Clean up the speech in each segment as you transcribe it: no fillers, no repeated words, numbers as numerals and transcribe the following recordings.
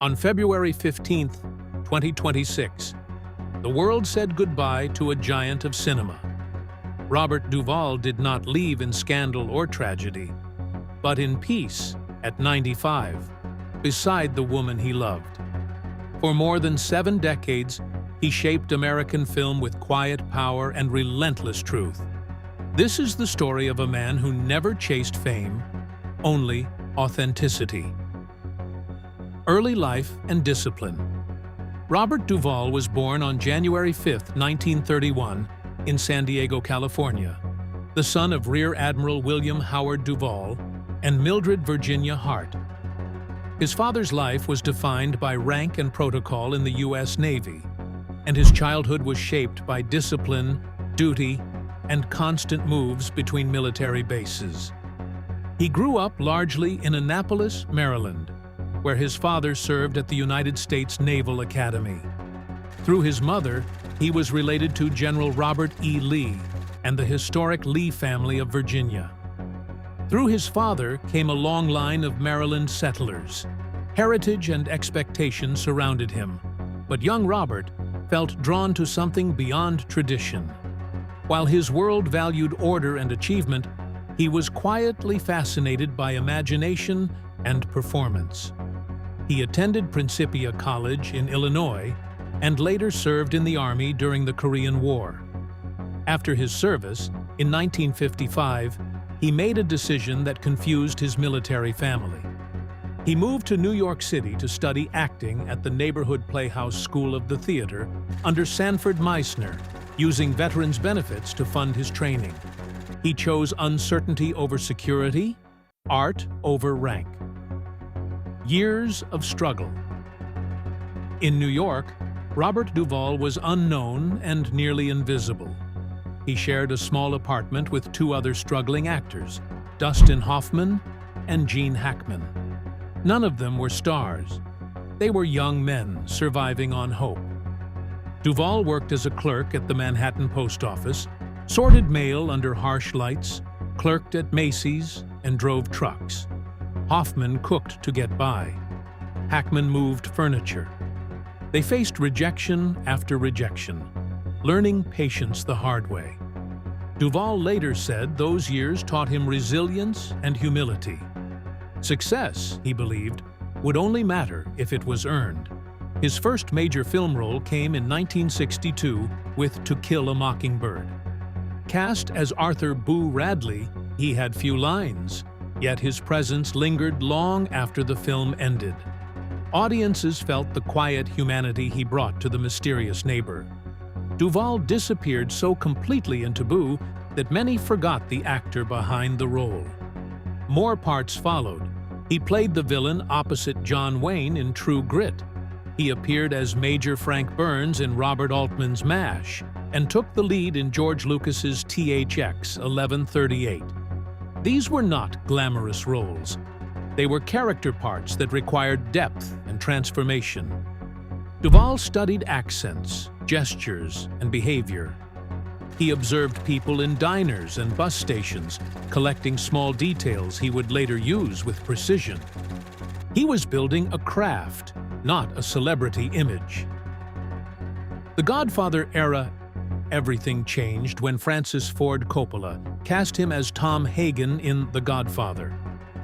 On February 15, 2026, the world said goodbye to a giant of cinema. Robert Duvall did not leave in scandal or tragedy, but in peace at 95, beside the woman he loved. For more than 7 decades, he shaped American film with quiet power and relentless truth. This is the story of a man who never chased fame, only authenticity. Early life and discipline. Robert Duvall was born on January 5, 1931, in San Diego, California, the son of Rear Admiral William Howard Duvall and Mildred Virginia Hart. His father's life was defined by rank and protocol in the U.S. Navy, and his childhood was shaped by discipline, duty, and constant moves between military bases. He grew up largely in Annapolis, Maryland, where his father served at the United States Naval Academy. Through his mother, he was related to General Robert E. Lee and the historic Lee family of Virginia. Through his father came a long line of Maryland settlers. Heritage and expectation surrounded him, but young Robert felt drawn to something beyond tradition. While his world valued order and achievement, he was quietly fascinated by imagination and performance. He attended Principia College in Illinois and later served in the Army during the Korean War. After his service, in 1955, he made a decision that confused his military family. He moved to New York City to study acting at the Neighborhood Playhouse School of the Theater under Sanford Meisner, using veterans' benefits to fund his training. He chose uncertainty over security, art over rank. Years of struggle. In New York, Robert Duvall was unknown and nearly invisible. He shared a small apartment with 2 other struggling actors, Dustin Hoffman and Gene Hackman. None of them were stars. They were young men surviving on hope. Duvall worked as a clerk at the Manhattan Post Office, sorted mail under harsh lights, clerked at Macy's, and drove trucks. Hoffman cooked to get by. Hackman moved furniture. They faced rejection after rejection, learning patience the hard way. Duvall later said those years taught him resilience and humility. Success, he believed, would only matter if it was earned. His first major film role came in 1962 with To Kill a Mockingbird. Cast as Arthur Boo Radley, he had few lines, yet his presence lingered long after the film ended. Audiences felt the quiet humanity he brought to the mysterious neighbor. Duvall disappeared so completely into Boo that many forgot the actor behind the role. More parts followed. He played the villain opposite John Wayne in True Grit. He appeared as Major Frank Burns in Robert Altman's MASH and took the lead in George Lucas's THX 1138. These were not glamorous roles. They were character parts that required depth and transformation. Duvall studied accents, gestures, and behavior. He observed people in diners and bus stations, collecting small details he would later use with precision. He was building a craft, not a celebrity image. The Godfather era. Everything changed when Francis Ford Coppola cast him as Tom Hagen in The Godfather.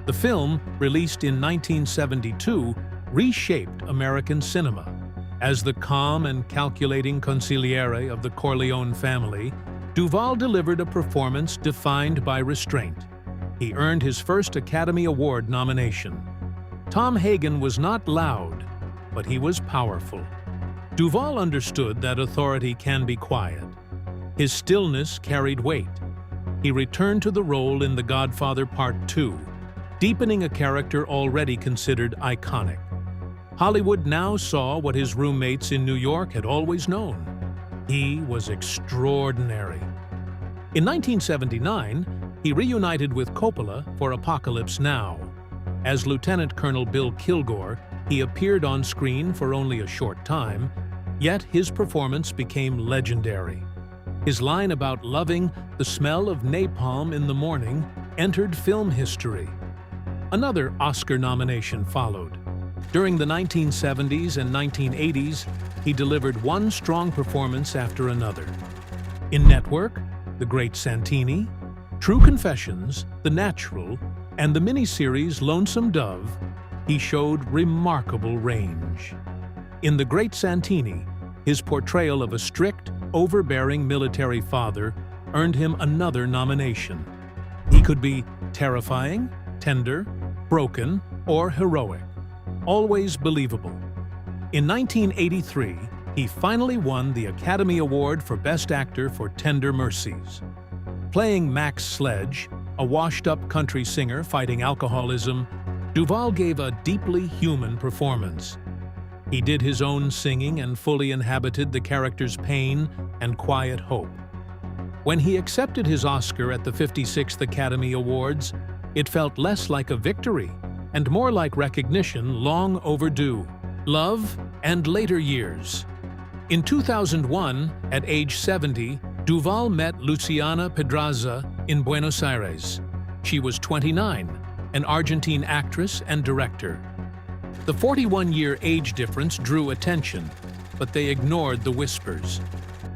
The film, released in 1972, reshaped American cinema. As the calm and calculating consigliere of the Corleone family, Duvall delivered a performance defined by restraint. He earned his first Academy Award nomination. Tom Hagen was not loud, but he was powerful. Duvall understood that authority can be quiet. His stillness carried weight. He returned to the role in The Godfather Part 2, deepening a character already considered iconic. Hollywood now saw what his roommates in New York had always known. He was extraordinary. In 1979, he reunited with Coppola for Apocalypse Now. As Lieutenant Colonel Bill Kilgore, he appeared on screen for only a short time, yet his performance became legendary. His line about loving the smell of napalm in the morning entered film history. Another Oscar nomination followed. During the 1970s and 1980s, he delivered one strong performance after another. In Network, The Great Santini, True Confessions, The Natural, and the miniseries Lonesome Dove, he showed remarkable range. In The Great Santini, his portrayal of a strict, overbearing military father earned him another nomination. He could be terrifying, tender, broken, or heroic, always believable. In 1983, he finally won the Academy Award for Best Actor for Tender Mercies. Playing Max Sledge, a washed-up country singer fighting alcoholism, Duvall gave a deeply human performance. He did his own singing and fully inhabited the character's pain and quiet hope. When he accepted his Oscar at the 56th Academy Awards, it felt less like a victory and more like recognition long overdue. Love and later years. In 2001, at age 70, Duvall met Luciana Pedraza in Buenos Aires. She was 29, an Argentine actress and director. The 41-year age difference drew attention, but they ignored the whispers.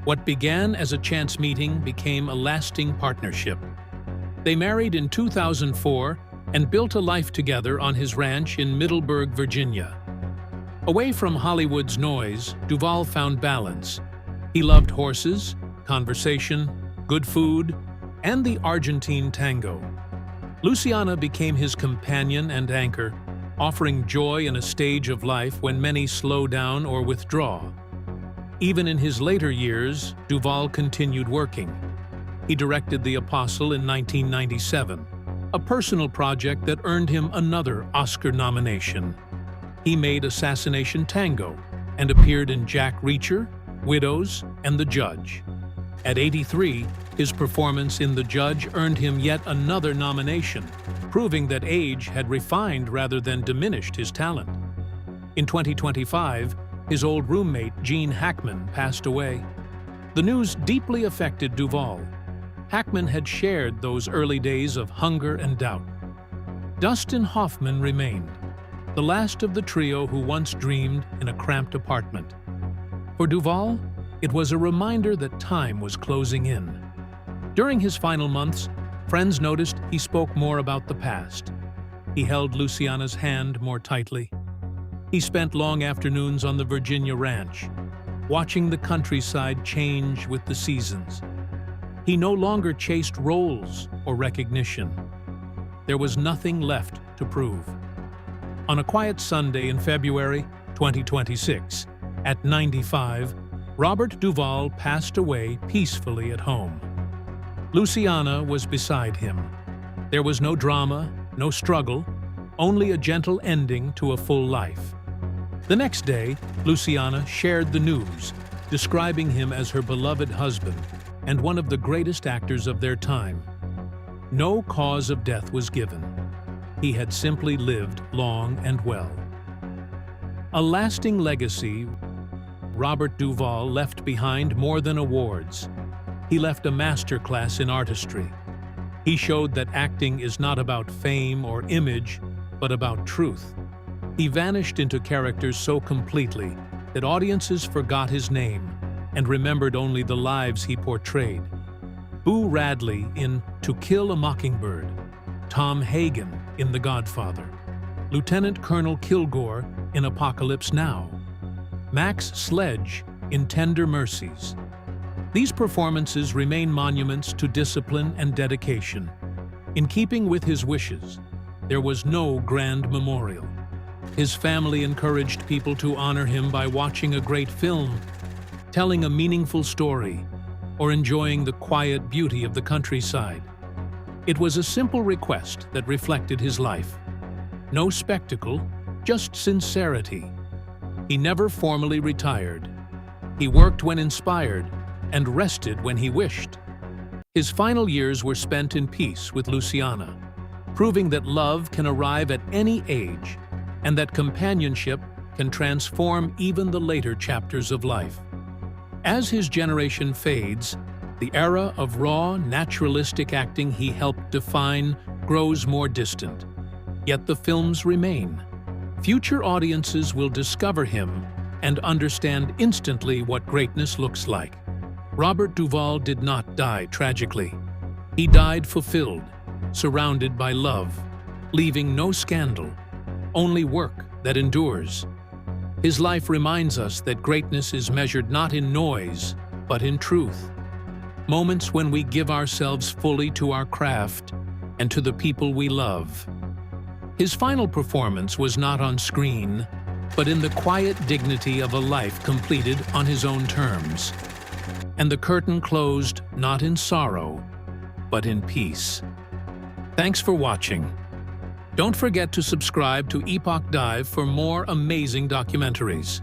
What began as a chance meeting became a lasting partnership. They married in 2004 and built a life together on his ranch in Middleburg, Virginia. Away from Hollywood's noise, Duvall found balance. He loved horses, conversation, good food, and the Argentine tango. Luciana became his companion and anchor, offering joy in a stage of life when many slow down or withdraw. Even in his later years, Duvall continued working. He directed The Apostle in 1997, a personal project that earned him another Oscar nomination. He made Assassination Tango and appeared in Jack Reacher, Widows, and The Judge. At 83, his performance in The Judge earned him yet another nomination, proving that age had refined rather than diminished his talent. In 2025, his old roommate Gene Hackman passed away. The news deeply affected Duvall. Hackman had shared those early days of hunger and doubt. Dustin Hoffman remained, the last of the trio who once dreamed in a cramped apartment. For Duvall, it was a reminder that time was closing in. During his final months, friends noticed he spoke more about the past. He held Luciana's hand more tightly. He spent long afternoons on the Virginia ranch, watching the countryside change with the seasons. He no longer chased roles or recognition. There was nothing left to prove. On a quiet Sunday in February 2026, at 95, Robert Duvall passed away peacefully at home. Luciana was beside him. There was no drama, no struggle, only a gentle ending to a full life. The next day, Luciana shared the news, describing him as her beloved husband and one of the greatest actors of their time. No cause of death was given. He had simply lived long and well. A lasting legacy, Robert Duvall left behind more than awards. He left a masterclass in artistry. He showed that acting is not about fame or image, but about truth. He vanished into characters so completely that audiences forgot his name and remembered only the lives he portrayed. Boo Radley in To Kill a Mockingbird, Tom Hagen in The Godfather, Lieutenant Colonel Kilgore in Apocalypse Now, Max Sledge in Tender Mercies. These performances remain monuments to discipline and dedication. In keeping with his wishes, there was no grand memorial. His family encouraged people to honor him by watching a great film, telling a meaningful story, or enjoying the quiet beauty of the countryside. It was a simple request that reflected his life. No spectacle, just sincerity. He never formally retired. He worked when inspired and rested when he wished. His final years were spent in peace with Luciana, proving that love can arrive at any age and that companionship can transform even the later chapters of life. As his generation fades, the era of raw, naturalistic acting he helped define grows more distant. Yet the films remain. Future audiences will discover him and understand instantly what greatness looks like. Robert Duvall did not die tragically. He died fulfilled, surrounded by love, leaving no scandal, only work that endures. His life reminds us that greatness is measured not in noise, but in truth. Moments when we give ourselves fully to our craft and to the people we love. His final performance was not on screen, but in the quiet dignity of a life completed on his own terms. And the curtain closed not in sorrow, but in peace. Thanks for watching. Don't forget to subscribe to Epoch Dive for more amazing documentaries.